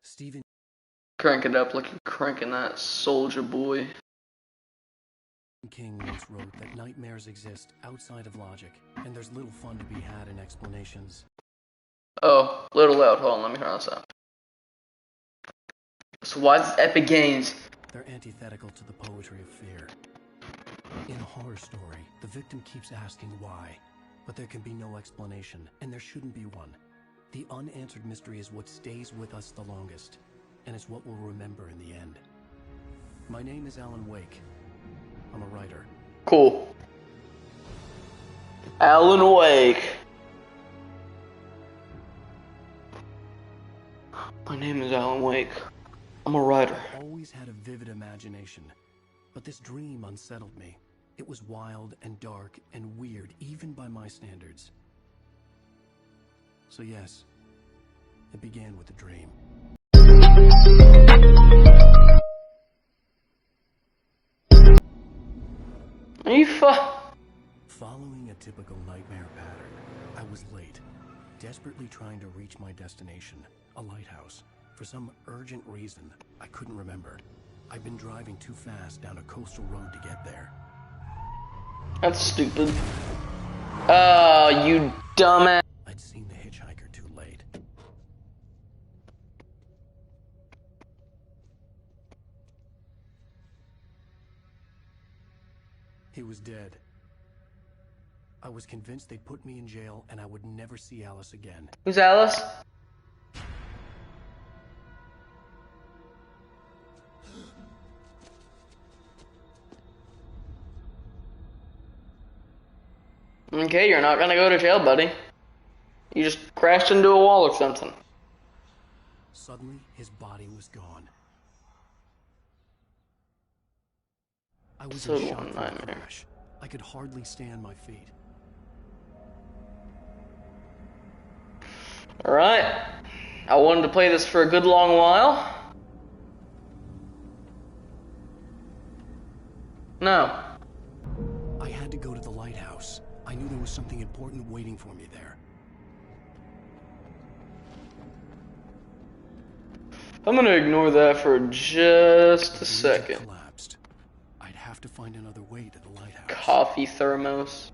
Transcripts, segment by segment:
Stephen Crank it up like you're cranking that Soldier Boy. King once wrote that nightmares exist outside of logic, and there's little fun to be had in explanations. Oh, a little loud. Hold on, let me turn this up. So why is this Epic Games? They're antithetical to the poetry of fear. In a horror story, the victim keeps asking why, but there can be no explanation, and there shouldn't be one. The unanswered mystery is what stays with us the longest, and it's what we'll remember in the end. My name is Alan Wake. I'm a writer. Cool. Alan Wake. My name is Alan Wake. I'm a writer. I've always had a vivid imagination, but this dream unsettled me. It was wild and dark and weird, even by my standards. So yes, it began with a dream. Are you Following a typical nightmare pattern, I was late, desperately trying to reach my destination, a lighthouse. For some urgent reason, I couldn't remember. I'd been driving too fast down a coastal road to get there. That's stupid. Oh, you dumbass. I'd seen the hitchhiker too late. He was dead. I was convinced they'd put me in jail and I would never see Alice again. Who's Alice? Okay, you're not gonna go to jail, buddy. You just crashed into a wall or something. Suddenly, his body was gone. I was So in shock one from the nightmare. crash. I could hardly stand my feet. Alright. I wanted to play this for a good long while. No. I had to go to the lighthouse. I knew there was something important waiting for me there. I'm gonna ignore that for just a The music second. collapsed. I'd have to find another way to the lighthouse. Coffee thermos.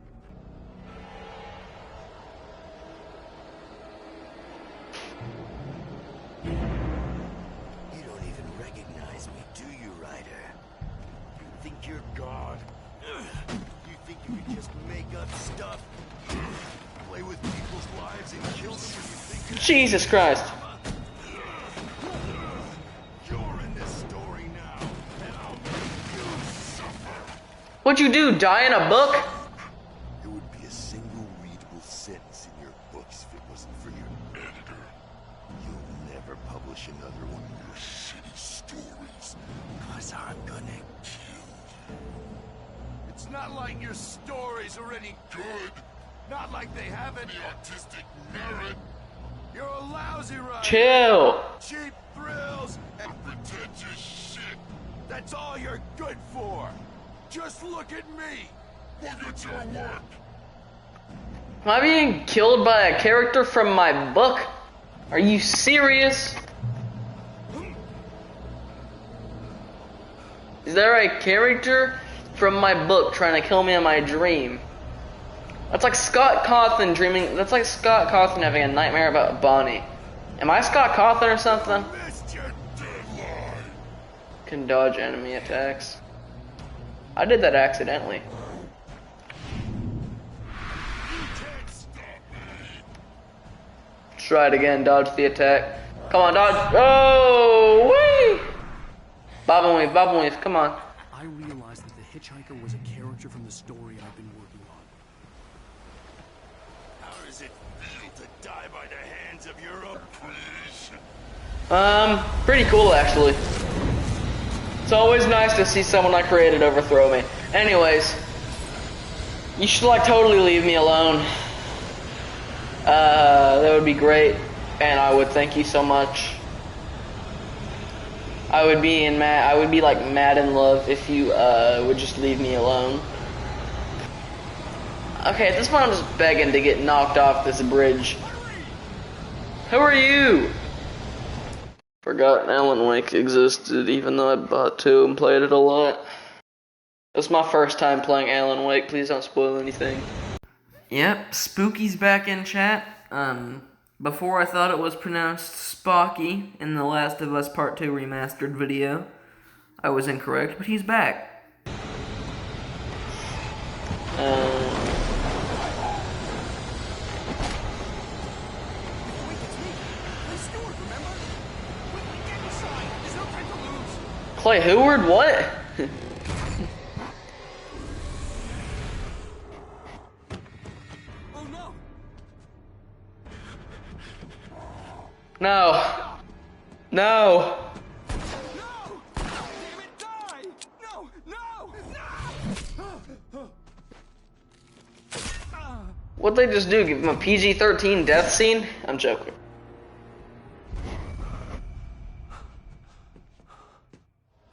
You don't even recognize me, do you, Ryder? You think you're God? You think you can just make up stuff? Play with people's lives and kill them when you think you're... Jesus Christ. You're in this story now, and I'll make you suffer. What'd you do, die in a book? There would be a single readable sentence in your books if it wasn't for your editor. You'll never publish another one of your shitty stories, because I'm gonna kill you. It's not like your stories are any good. Not like they have any artistic merit. You're a lousy writer. Chill. Cheap thrills and pretentious shit. That's all you're good for. Just look at me. Look at your work. Am I being killed by a character from my book? Are you serious? Is there a character from my book trying to kill me in my dream? That's like Scott Cawthon dreaming. That's like Scott Cawthon having a nightmare about Bonnie. Am I Scott Cawthon or something? Missed your deadline. Can dodge enemy attacks. I did that accidentally. You can't stop me. Let's try it again. Dodge the attack. Come on, dodge. Oh, wee! Bob and weave, bob and weave. Come on. I realized that the hitchhiker was a character from the story I've been working on. How does it feel to die by the hands of your oppressor? Pretty cool actually. It's always nice to see someone I created overthrow me. Anyways, you should like totally leave me alone. That would be great, and I would thank you so much. I would be like mad in love if you would just leave me alone. Okay, at this point I'm just begging to get knocked off this bridge. Who are you? Forgot Alan Wake existed, even though I bought 2 and played it a lot. It was my first time playing Alan Wake. Please don't spoil anything. Yep, Spooky's back in chat. Before I thought it was pronounced Spocky in the Last of Us Part 2 remastered video. I was incorrect, but he's back. Clay Hayward, what? Oh no! No. No. No! Damn it, die! No! No! No! What'd they just do? Give him a PG-13 death scene? I'm joking.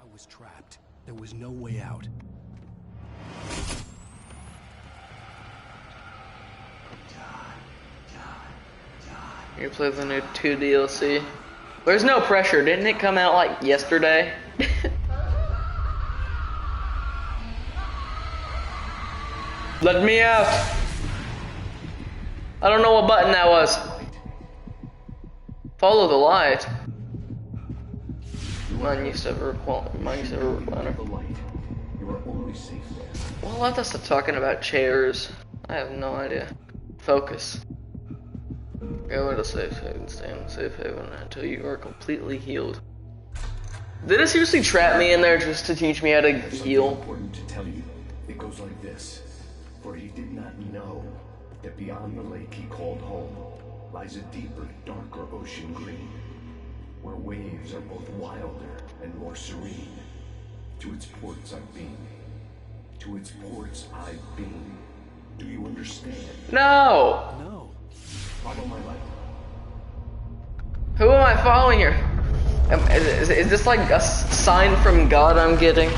I was trapped. There was no way out. You play the new 2 DLC. There's no pressure. Didn't it come out like yesterday? Let me out. I don't know what button that was. Follow the light. Mine used to have a recliner. Well, I thought talking about chairs. I have no idea. Focus. Go to safe haven, stay in safe haven until you are completely healed. Did it seriously trap me in there just to teach me how to heal? Important to tell you. It goes like this. For he did not know that beyond the lake he called home lies a deeper, darker ocean green, where waves are both wilder and more serene. To its ports I've been. To its ports I've been. Do you understand? No! No. Follow my light. Who am I following here? Is this like a sign from God I'm getting?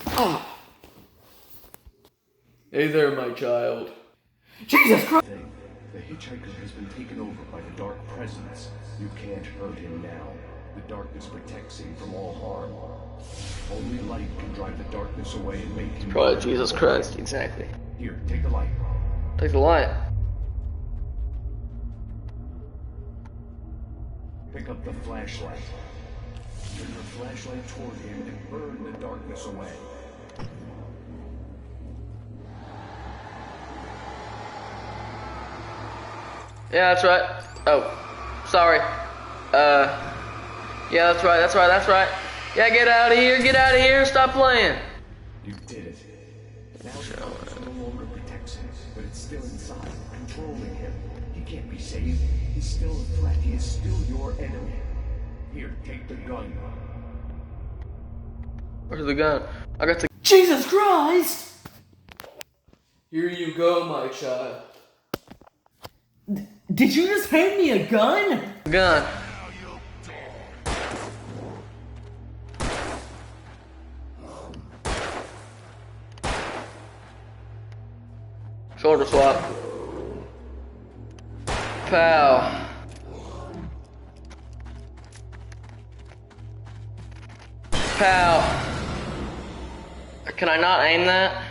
Oh. Hey there, my child. Jesus Christ! The hitchhiker has been taken over by the dark presence. You can't hurt him now. The darkness protects him from all harm. Only light can drive the darkness away and make him... Probably Jesus Christ, exactly. Here, take the light. Take the light. Pick up the flashlight. Turn your flashlight toward him and burn the darkness away. Yeah, that's right. Oh, sorry. Yeah, that's right. Yeah, get out of here, stop playing. You did it. Now the darkness no longer protects him, but it's still inside, controlling him. He can't be saved. He's still a threat. He is still your enemy. Here, take the gun. Where's the gun? I got the... Jesus Christ! Here you go, my child. Did you just hand me a gun? Gun. Shoulder swap. Pow. Pow. Can I not aim that?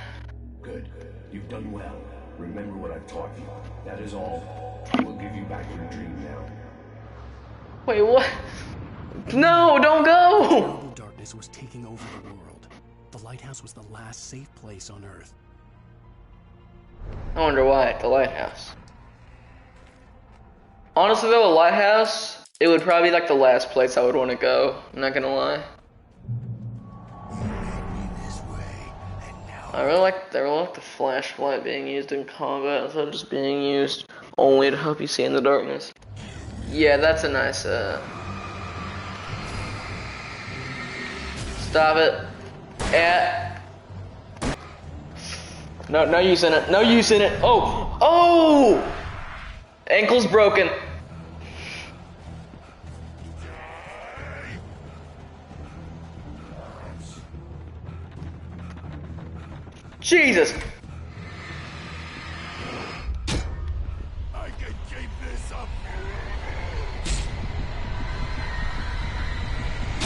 Good. You've done well. Remember what I've taught you. That is all. I will give you back your dream now. Wait, what? No, don't go! Terrible darkness was taking over the world. The lighthouse was the last safe place on Earth. I wonder why, the lighthouse. Honestly though, a lighthouse, it would probably be like the last place I would want to go. I'm not gonna lie. I really like the flashlight being used in combat instead of just being used only to help you see in the darkness. Yeah, that's a nice, Stop it. Yeah. No use in it. No use in it. Oh! Oh! Ankle's broken. Jesus!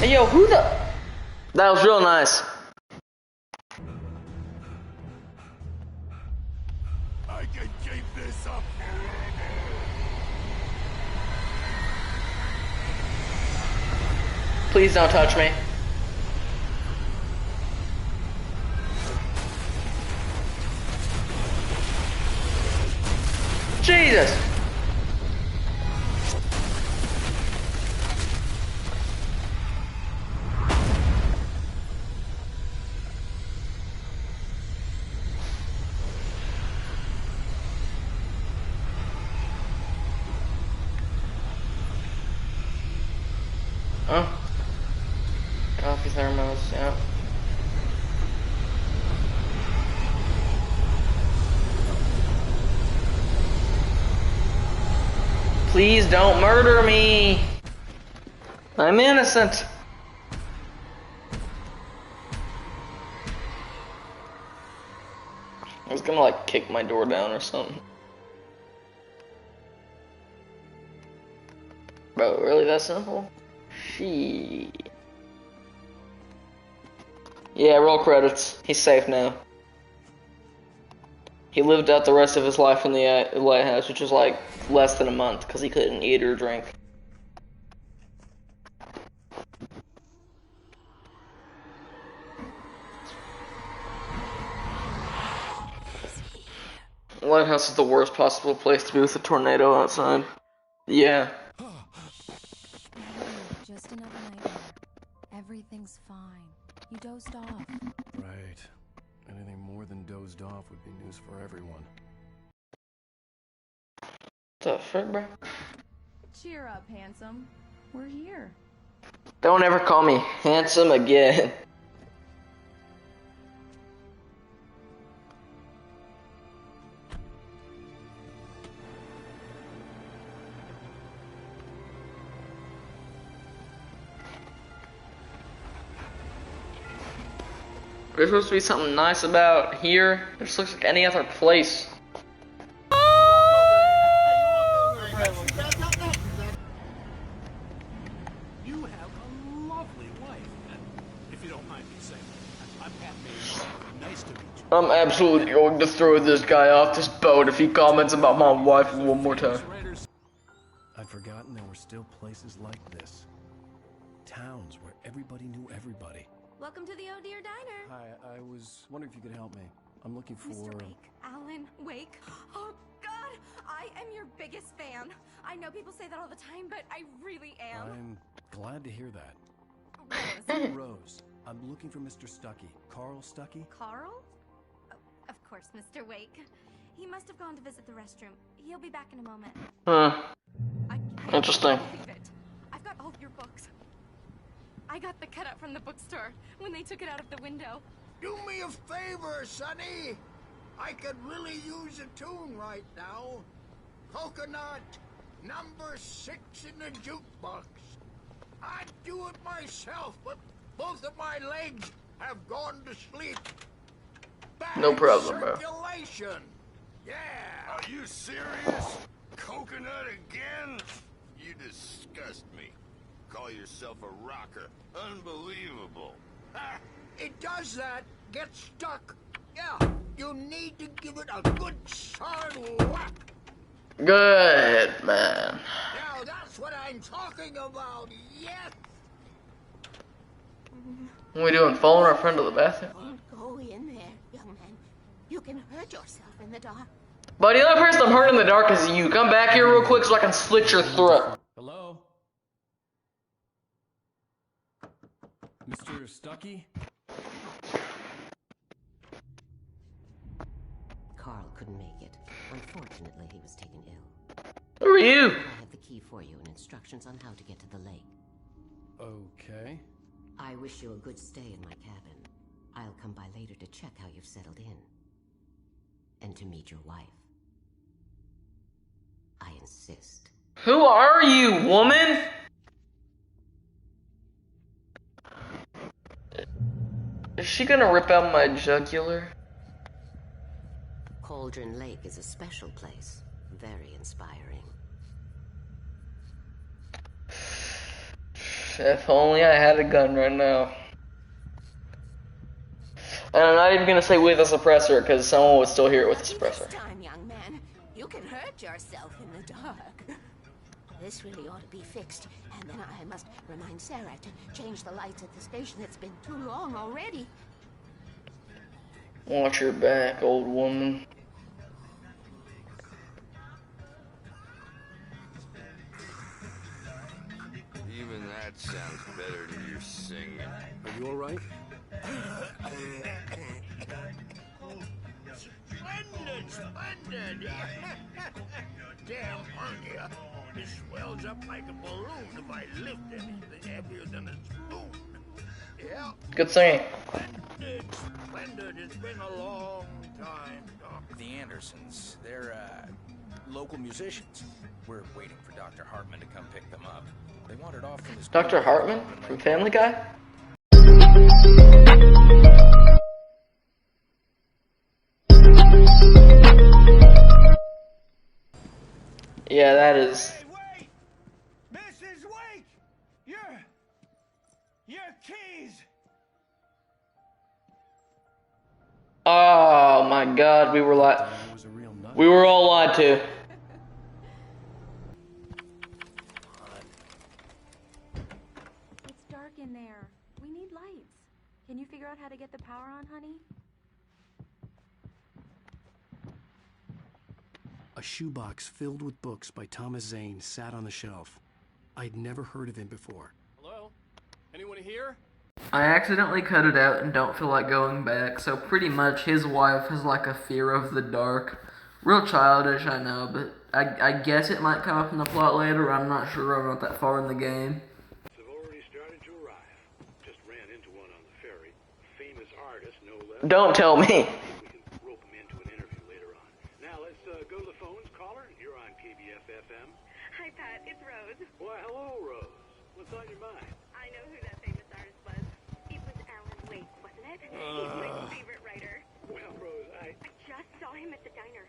Hey, yo, who the? That was real nice. I can keep this up. Please don't touch me. Jesus. Oh. Coffee thermos, yeah. Please don't murder me. I'm innocent. I was gonna like kick my door down or something. Bro, really that simple? She. Yeah, roll credits. He's safe now. He lived out the rest of his life in the lighthouse, which was like less than a month, because he couldn't eat or drink. The lighthouse is the worst possible place to be with a tornado outside. Yeah. Just another nightmare. Everything's fine. You dozed off. Right. Anything more than dozed off would be news for everyone. The frick, bro? Cheer up, handsome. We're here. Don't ever call me handsome again. There's supposed to be something nice about here. It just looks like any other place. You have a lovely wife, and if you don't mind me saying, I'm happy. Nice to meet you. I'm absolutely going to throw this guy off this boat if he comments about my wife one more time. I'd forgotten there were still places like this. Towns where everybody knew everybody. Welcome to the Oh Dear Diner. Hi, I was wondering if you could help me. I'm looking for... Mr. Wake. Alan Wake. Oh, God. I am your biggest fan. I know people say that all the time, but I really am. I'm glad to hear that. Rose. Rose, I'm looking for Mr. Stuckey. Carl Stuckey? Carl? Oh, of course, Mr. Wake. He must have gone to visit the restroom. He'll be back in a moment. Huh. I can't Interesting. believe it. I've got all of your books. I got the cutout from the bookstore when they took it out of the window. Do me a favor, Sonny. I could really use a tune right now. Coconut, number 6 in the jukebox. I'd do it myself, but both of my legs have gone to sleep. Bad No problem, bro. circulation. Yeah. Are you serious? Coconut again? You disgust me. Call yourself a rocker. Unbelievable. Ah, it does that. Get stuck. Yeah, you need to give it a good solid whack. Good, man. Now that's what I'm talking about. Yes. What are we doing? Following our friend to the bathroom? Don't go in there, young man. You can hurt yourself in the dark. Buddy, the only person I'm hurting in the dark is you. Come back here real quick so I can slit your throat. Hello? Mr. Stuckey? Carl couldn't make it. Unfortunately, he was taken ill. Who are you? I have the key for you and instructions on how to get to the lake. Okay. I wish you a good stay in my cabin. I'll come by later to check how you've settled in. And to meet your wife. I insist. Who are you, woman? Is she gonna rip out my jugular? Cauldron Lake is a special place. Very inspiring. If only I had a gun right now. And I'm not even gonna say with a suppressor, because someone would still hear it with a suppressor. This time, young man, you can hurt yourself in the dark. This really ought to be fixed, and then I must remind Sarah to change the lights at the station. It's been too long already. Watch your back, old woman. Even that sounds better than your singing. Are you all right? Splendid, splendid. Damn hernia. It swells up like a balloon if I lift anything heavier than a spoon. Yeah. Good singing. Splendid, splendid. It's been a long time, Doc. The Andersons, they're, local musicians. We're waiting for Dr. Hartman to come pick them up. They wandered off from his... Dr. Hartman from Family Guy? Yeah, that is... Hey, wait! Mrs. Wake! Your keys! Oh my god, we were all lied to. It's dark in there. We need lights. Can you figure out how to get the power on, honey? A shoebox filled with books by Thomas Zane sat on the shelf. I'd never heard of him before. Hello? Anyone here? I accidentally cut it out and don't feel like going back, so pretty much his wife has like a fear of the dark. Real childish, I know, but I guess it might come up in the plot later. I'm not sure. I'm not that far in the game. Have already started to arrive. Just ran into one on the ferry. Famous artist, no less. Don't tell me. We can rope him into an interview later on. Now let's go to the phones. Caller, you're on KBF FM. Hi, Pat. It's Rose. Why, hello, Rose. What's on your mind? I know who that famous artist was. It was Alan Wake, wasn't it? He's my favorite writer. Well, Rose, I Just saw him at the diner.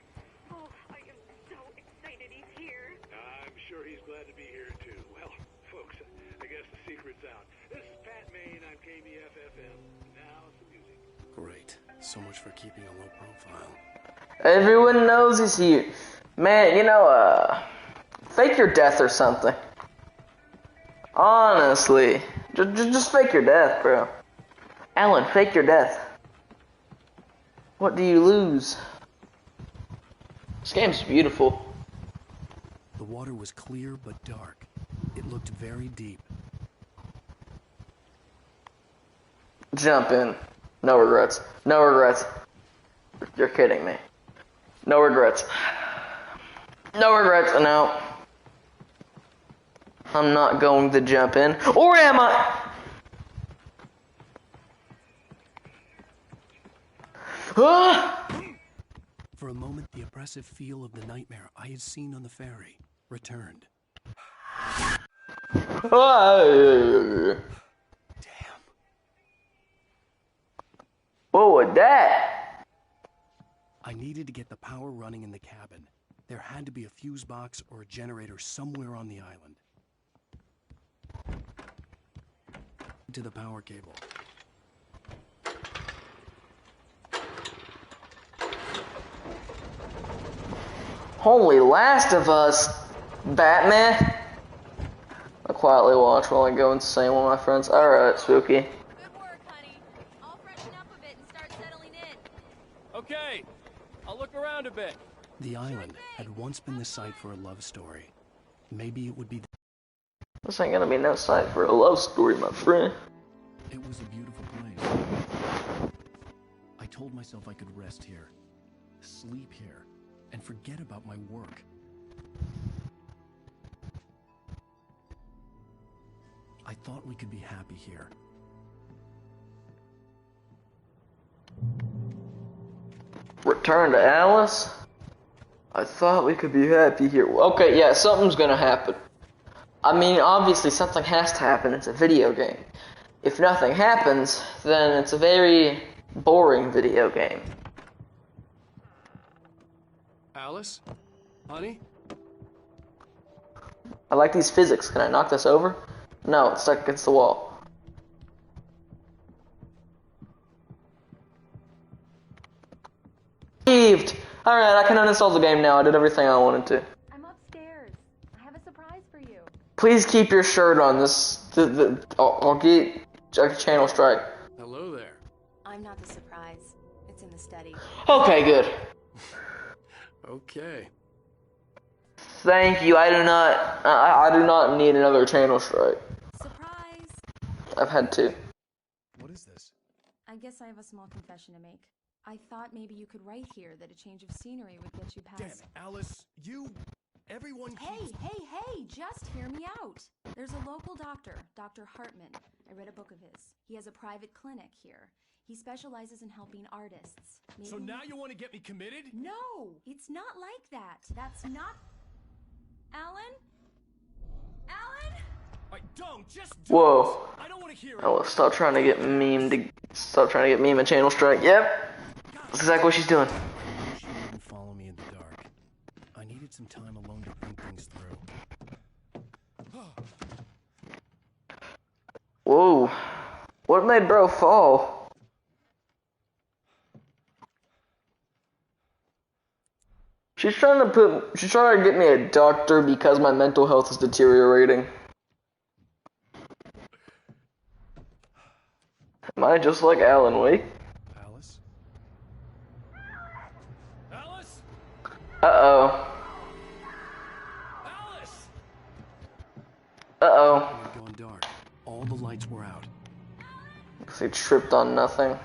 Oh, I am so excited he's here. I'm sure he's glad to be here, too. Well, folks, I guess the secret's out. This is Pat Maine on KBF FM. Now, some music. Great. So much for keeping a low profile. Everyone knows he's here. Man, you know, fake your death or something. Honestly. Just fake your death, bro. Alan, fake your death. What do you lose? This game's beautiful. The water was clear but dark. It looked very deep. Jump in. No regrets. No regrets. You're kidding me. No regrets. No regrets. No. I'm not going to jump in. Or am I? Ah! For a moment, the oppressive feel of the nightmare I had seen on the ferry returned. Damn. What was that? I needed to get the power running in the cabin. There had to be a fuse box or a generator somewhere on the island. To the power cable. Holy Last of Us, Batman. I'll quietly watch while I go insane with my friends. Alright, Spooky. Good work, honey. I'll freshen up a bit and start settling in. Okay, I'll look around a bit. The island had once been the site for a love story. Maybe it would be. This ain't gonna be no site for a love story, my friend. It was a beautiful place. I told myself I could rest here, sleep here, and forget about my work. I thought we could be happy here. Return to Alice? I thought we could be happy here. Okay, yeah, something's gonna happen. I mean, obviously something has to happen. It's a video game. If nothing happens, then it's a very boring video game. Alice? Honey? I like these physics. Can I knock this over? No, it's stuck against the wall. Saved! Alright, I can uninstall the game now. I did everything I wanted to. I'm upstairs. I have a surprise for you. Please keep your shirt on. I'll get a channel strike. Hello there. I'm not the surprise. It's in the study. Okay, good. Okay. Thank you. I do not need another channel strike. Surprise! I've had two. What is this? I guess I have a small confession to make. I thought maybe you could write here that a change of scenery would get you past... Damn it, Alice. Everyone keeps... Hey, just hear me out. There's a local doctor, Dr. Hartman. I read a book of his. He has a private clinic here. He specializes in helping artists. Maybe... So now you want to get me committed? No, it's not like that. That's not... Alan? Alan? I don't, just Whoa. I don't want to hear it. Oh, stop trying to get Stop trying to get meme a channel strike. Yep. That's exactly what she's doing. She wouldn't follow me in the dark. I needed some time alone to think things through. Whoa. What made bro fall? She's trying to get me a doctor because my mental health is deteriorating. Am I just like Alan Wake? Alice? Alice? Uh-oh. Alice! Uh-oh. It had gone dark. All the lights were out. He tripped on nothing.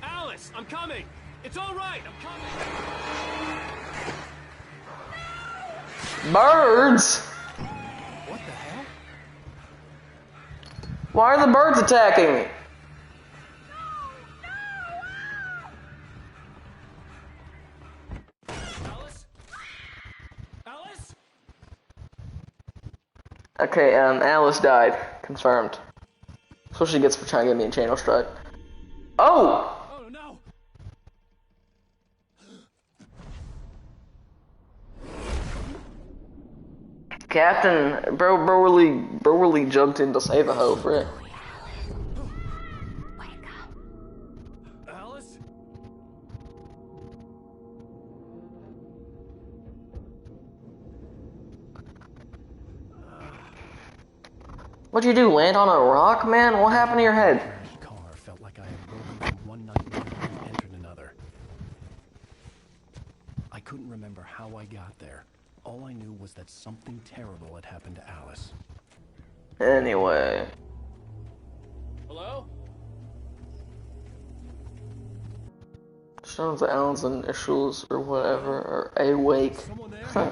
Alice, I'm coming! It's all right, I'm coming! Birds! What the hell? Why are the birds attacking me? Alice? Alice? Okay, Alice died. Confirmed. That's what she gets for trying to get me a channel strike. Oh! Oh no! Captain, bro really jumped in to save a hoe for it. Alice? What'd you do, land on a rock, man? What happened to your head? Each car felt like I had broken from one nightmare and entered another. I couldn't remember how I got there. All I knew was that something terrible had happened to Alice. Anyway. Hello? Sounds like Alan's initials or whatever, or awake. Someone there?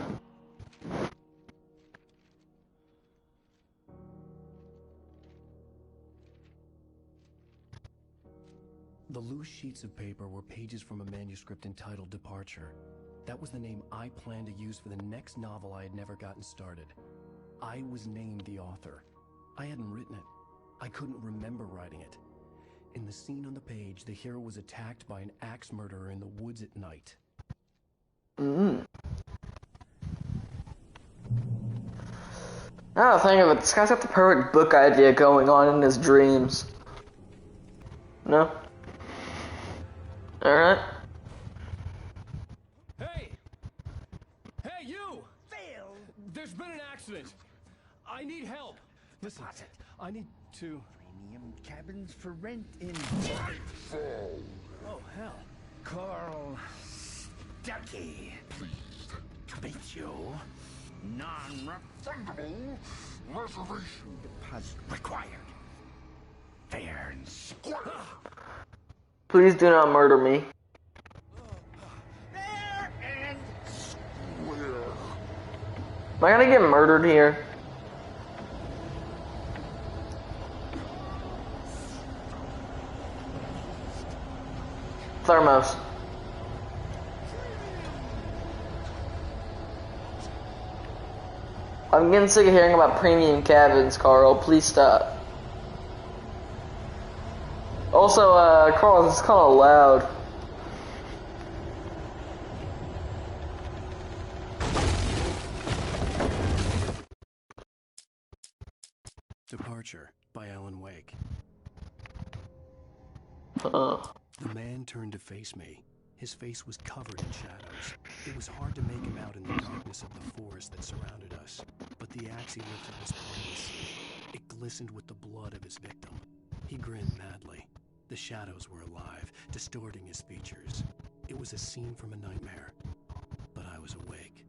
The loose sheets of paper were pages from a manuscript entitled Departure. That was the name I planned to use for the next novel I had never gotten started. I was named the author. I hadn't written it. I couldn't remember writing it. In the scene on the page, the hero was attacked by an axe murderer in the woods at night. Now think of it, this guy's got the perfect book idea going on in his dreams. No? Alright. Hey! Hey, you! Phil! There's been an accident. I need help. Listen, I need to... Premium cabins for rent in Oh, hell. Carl Stuckey. Pleased to meet you. Non-refundable reservation deposit required. Fair and square. Please do not murder me. Fair and square. Am I gonna get murdered here? Thermos. I'm getting sick of hearing about premium cabins, Carl. Please stop. Also, Carl, this is kind of loud. Departure by Alan Wake. The man turned to face me. His face was covered in shadows. It was hard to make him out in the darkness of the forest that surrounded us, but the axe he lifted was pointless. It glistened with the blood of his victim. He grinned madly. The shadows were alive, distorting his features. It was a scene from a nightmare, but I was awake.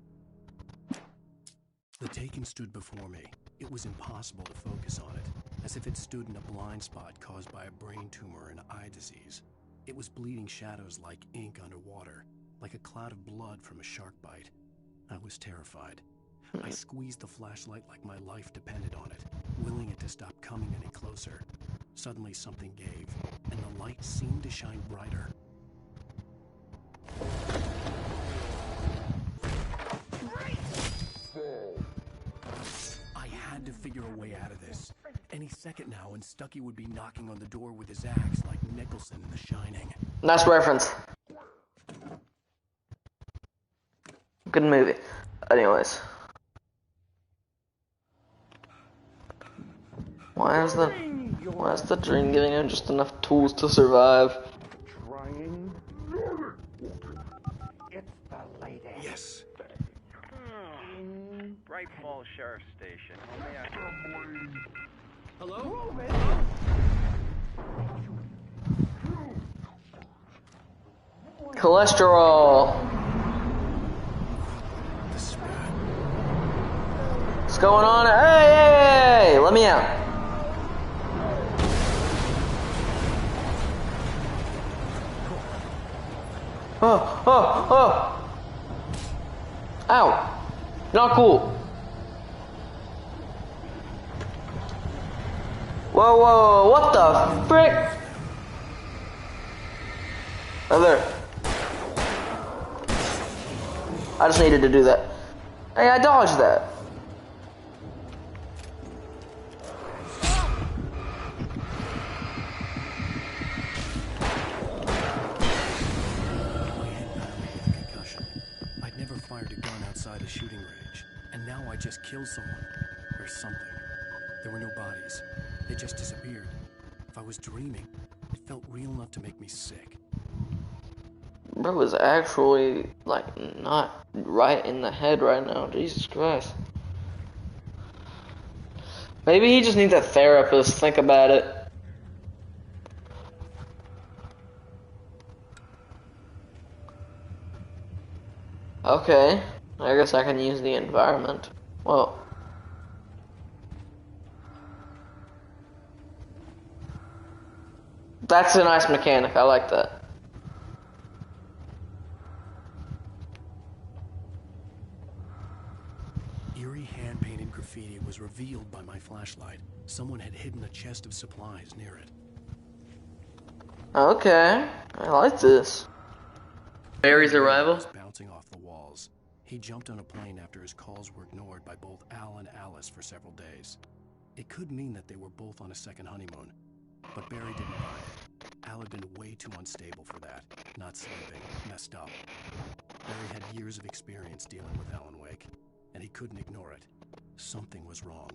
The Taken stood before me. It was impossible to focus on it, as if it stood in a blind spot caused by a brain tumor and eye disease. It was bleeding shadows like ink underwater, like a cloud of blood from a shark bite. I was terrified. I squeezed the flashlight like my life depended on it, willing it to stop coming any closer. Suddenly something gave, and the light seemed to shine brighter. I had to figure a way out of this. Any second now, and Stucky would be knocking on the door with his axe like Nicholson in The Shining. Nice reference. Good movie. Anyways. Why is the dream giving him just enough tools to survive? It's the lady. Yes. Bright Falls Sheriff Station. Hello? Cholesterol. What's going on? Hey! Let me out. Oh! Ow! Not cool. Whoa, what the frick? Oh, there. I just needed to do that. Hey, I dodged that. I'd never fired a gun outside a shooting range, and now I just killed someone. Or something. There were no bodies. They just disappeared. If I was dreaming, it felt real enough to make me sick. Bro is actually, like, not right in the head right now. Jesus Christ. Maybe he just needs a therapist. Think about it. Okay. I guess I can use the environment. Well. That's a nice mechanic. I like that. Eerie hand-painted graffiti was revealed by my flashlight. Someone had hidden a chest of supplies near it. Okay. I like this. Barry's arrival? Bouncing off the walls. He jumped on a plane after his calls were ignored by both Al and Alice for several days. It could mean that they were both on a second honeymoon, but Barry didn't buy it. Al had been way too unstable for that. Not sleeping, messed up. Barry had years of experience dealing with Alan Wake, and he couldn't ignore it. Something was wrong.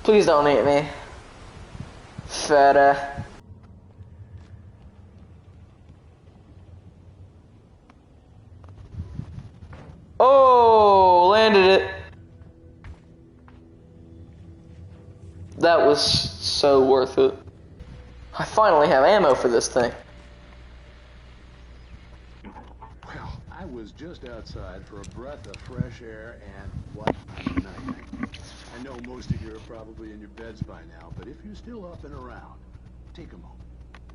Please don't eat me. Feta. Oh, landed it. That was so worth it. I finally have ammo for this thing. Well, I was just outside for a breath of fresh air, and what a night. I know most of you are probably in your beds by now, but if you're still up and around, take a moment.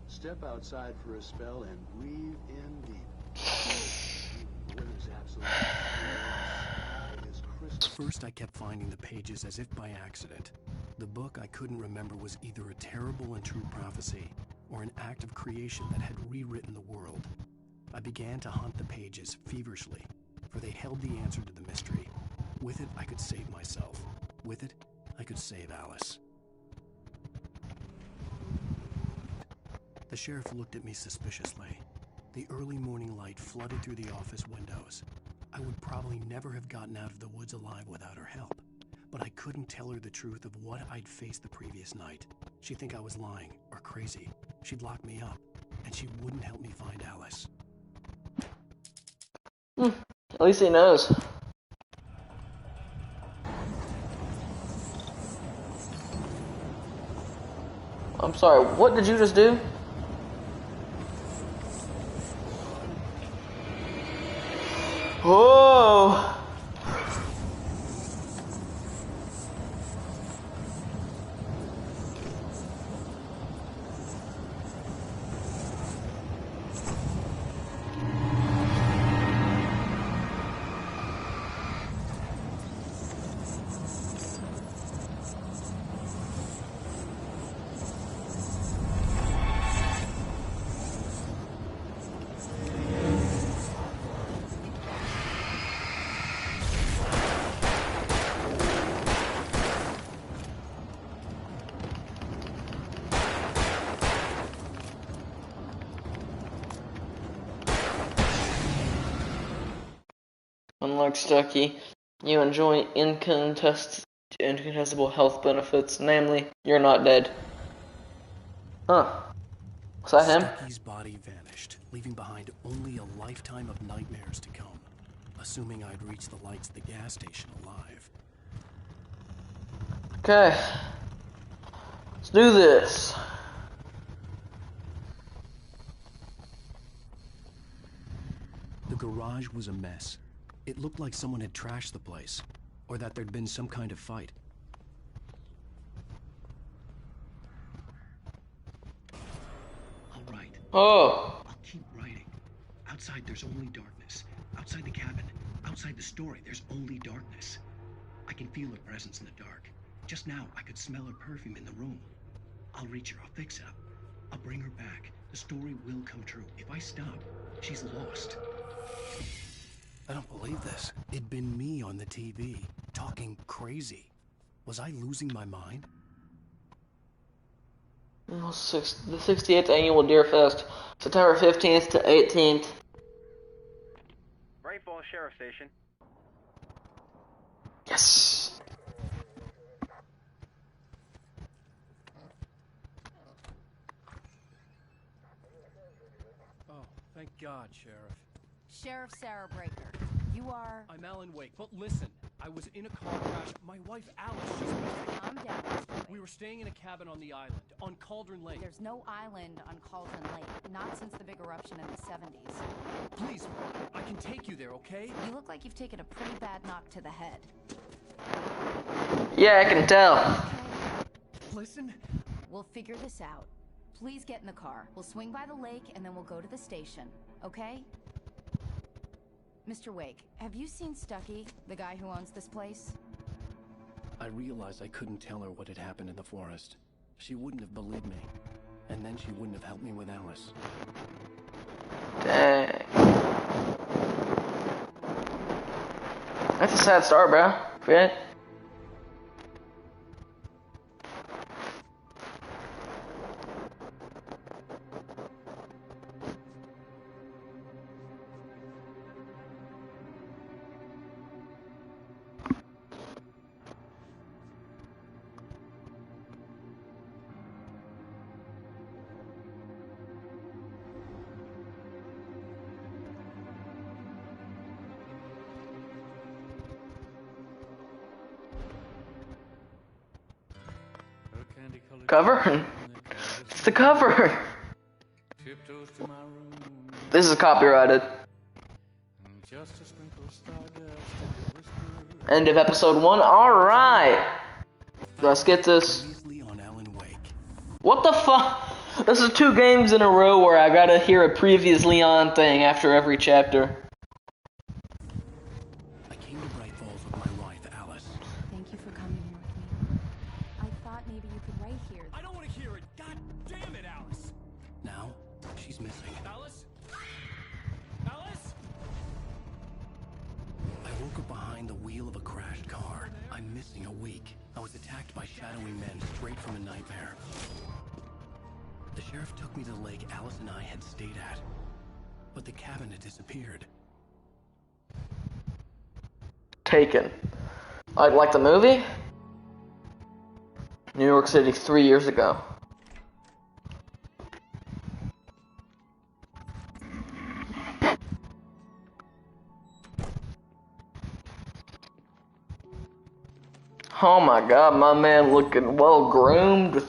Step outside for a spell and breathe in deep. The weather's absolutely First, I kept finding the pages as if by accident. The book I couldn't remember was either a terrible and true prophecy or an act of creation that had rewritten the world. I began to hunt the pages feverishly, for they held the answer to the mystery. With it, I could save myself. With it, I could save Alice. The sheriff looked at me suspiciously. The early morning light flooded through the office windows. I would probably never have gotten out of the woods alive without her help, but I couldn't tell her the truth of what I'd faced the previous night. She'd think I was lying or crazy. She'd lock me up, and she wouldn't help me find Alice. At least he knows. I'm sorry, what did you just do? Whoa! Unlike Stucky, you enjoy incontestable health benefits, namely, you're not dead. Huh. Was that him? Stucky's body vanished, leaving behind only a lifetime of nightmares to come, assuming I'd reach the lights at the gas station alive. Okay. Let's do this. The garage was a mess. It looked like someone had trashed the place, or that there'd been some kind of fight. All right. Oh. I'll keep writing. Outside, there's only darkness. Outside the cabin, outside the story, there's only darkness. I can feel her presence in the dark. Just now, I could smell her perfume in the room. I'll reach her. I'll fix it up. I'll bring her back. The story will come true. If I stop, she's lost. I don't believe this. It'd been me on the TV, talking crazy. Was I losing my mind? The 68th annual Deer Fest, September 15th to 18th. Bright Falls Sheriff Station. Yes. Oh, thank God, Sheriff. Sheriff Sarah Breaker, you are... I'm Alan Wake, but listen, I was in a car crash. My wife Alice, she's missing. Calm down, Mr. Wake. We were staying in a cabin on the island, on Cauldron Lake. There's no island on Cauldron Lake, not since the big eruption in the 70s. Please, I can take you there, okay? You look like you've taken a pretty bad knock to the head. Yeah, I can tell. Okay. Listen. We'll figure this out. Please get in the car. We'll swing by the lake and then we'll go to the station, okay? Mr. Wake, have you seen Stucky, the guy who owns this place? I realized I couldn't tell her what had happened in the forest. She wouldn't have believed me. And then she wouldn't have helped me with Alice. Dang. That's a sad start, bro. Right? Cover? It's the cover! This is copyrighted. End of episode 1. Alright! Let's get this. What the fuck? This is 2 games in a row where I gotta hear a previously on thing after every chapter. I came to Bright Falls with my wife, Alice. Thank you for coming here with me. I thought maybe you could write here. I don't want to hear it. God damn it, Alice. Now, she's missing. Alice? Alice? I woke up behind the wheel of a crashed car. I'm missing a week. I was attacked by shadowy men straight from a nightmare. The sheriff took me to the lake Alice and I had stayed at. But the cabin had disappeared. Taken. Like the movie? New York City 3 years ago. Oh my god, my man looking well groomed.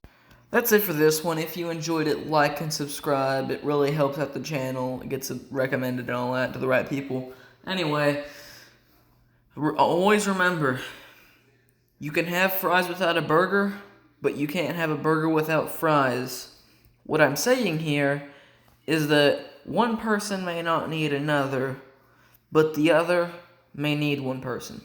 That's it for this one. If you enjoyed it, like and subscribe. It really helps out the channel. It gets it recommended and all that to the right people. Anyway, always remember, you can have fries without a burger, but you can't have a burger without fries. What I'm saying here is that one person may not need another, but the other may need one person.